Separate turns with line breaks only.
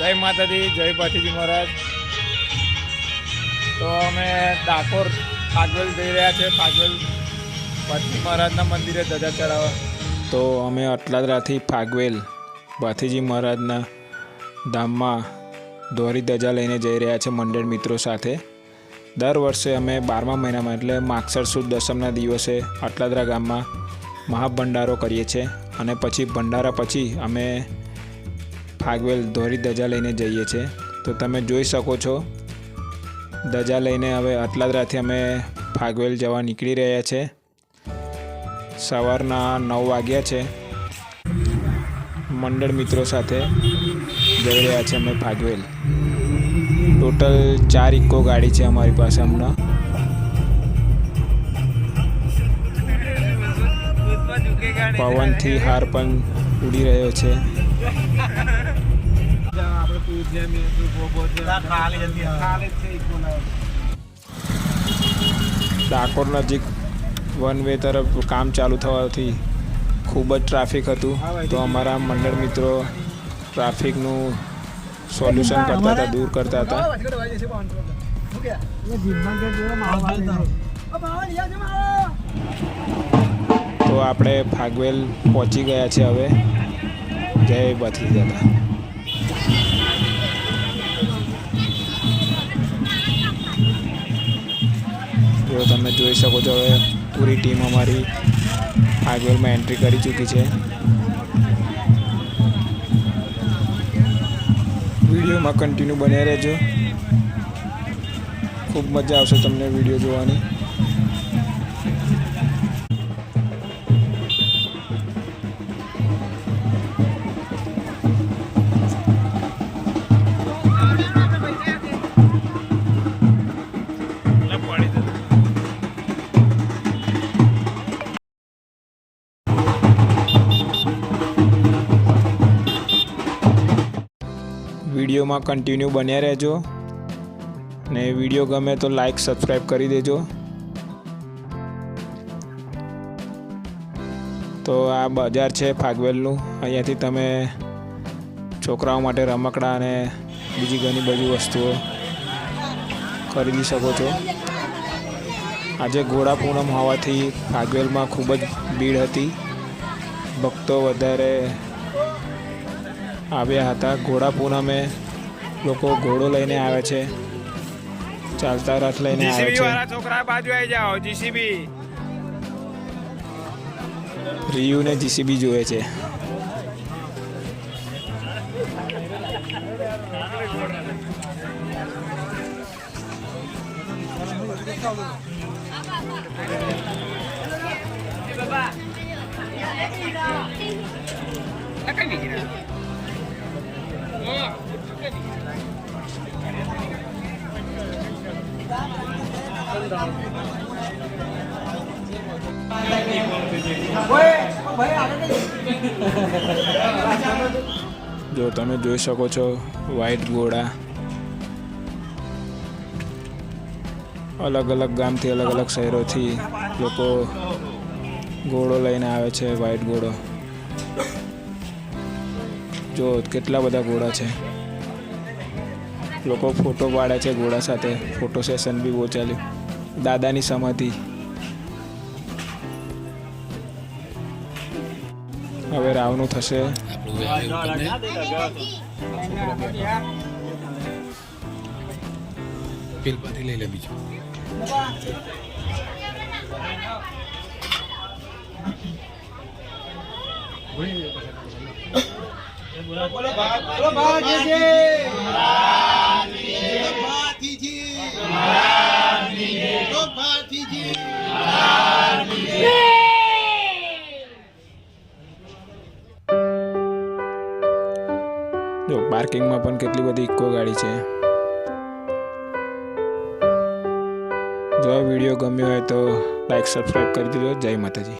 જય માતાજી, જય ભાથીજી મહારાજ। તો અમે ડાકોર ફાગવેલ જઈ રહ્યા છે। ફાગવેલ ભાથીજી મહારાજના મંદિરે ધજા ચડાવવા। તો અમે અટલાદરાથી ફાગવેલ ભાથીજી મહારાજના ધામમાં દોરી ધજા લઈને જઈ રહ્યા છે મંડળ મિત્રો સાથે। દર વર્ષે અમે 12મા મહિનામાં એટલે માગસર સુદ દસમના દિવસે અટલાદરા ગામમાં મહાભંડારો કરીએ છીએ અને પછી ભંડારા પછી અમે ફાગવેલ દોરી ધજા લઈને જઈએ છીએ। તો તમે જોઈ શકો છો ધજા લઈને હવે અટલાદરાથી અમે ફાગવેલ જવા નીકળી રહ્યા છે। સવારના 9 વાગ્યા છે। મંડળ મિત્રો સાથે જઈ રહ્યા છે અમે ફાગવેલ। ટોટલ 4 ઇકો ગાડી છે અમારી પાસે હમણાં। પવનથી હાર પણ ઉડી રહ્યો છે। ડાકોર નજીક વન વે તરફ કામ ચાલુ થવાથી ખૂબ જ ટ્રાફિક હતું। તો અમારા મંડળ મિત્રો ટ્રાફિકનું સોલ્યુશન કરતા હતા, દૂર કરતા હતા। તો આપણે ફાગવેલ પહોંચી ગયા છે હવે। જય ભાથીજી દાદા। જો તમે જોઈ શકો છો હવે પૂરી ટીમ અમારી ફાગવેલમાં એન્ટ્રી કરી ચૂકી છે। વિડીયોમાં કન્ટિન્યુ બન્યા રહેજો, ખૂબ મજા આવશે તમને વિડીયો જોવાની। વિડીયોમાં કન્ટિન્યુ બન્યા રહેજો ને વિડીયો ગમે તો લાઈક સબસ્ક્રાઈબ કરી દેજો। તો આ બજાર છે ફાગવેલનું। અહીંયાથી તમે છોકરાઓ માટે રમકડા અને બીજી ઘણી બધી વસ્તુઓ ખરીદી શકો છો। આજે ઘોડા પૂનમ હોવાથી ફાગવેલમાં ખૂબ જ ભીડ હતી, ભક્તો વધારે આવ્યા હતા। ઘોડા પૂનમે લોકો ઘોડો લઈને આવે છે, ચાલતા રથ લઈને આવે છે। છોકરા બાજુ આવી જાઓ, જીસીબી રિયુ ને જીસીબી જોવે છે। જો તમે જોઈ શકો છો વ્હાઈટ ઘોડા અલગ અલગ ગામથી અલગ અલગ શહેરોથી લોકો ઘોડો લઈને આવે છે। વ્હાઈટ ઘોડો જો કેટલા બધા ઘોડા છે। લોકો ફોટો પાડે છે ઘોડા સાથે, ફોટો સેશન બી બહુ ચાલ્યું। દાદાની સમાધિ હવે રાવનું થશે।
લઈ લે બીજું
જો પાર્કિંગમાં પણ કેટલી બધી ઇકો ગાડી છે। જો વિડીયો ગમ્યો હોય તો લાઈક સબસ્ક્રાઈબ કરી દેજો। જય માતાજી।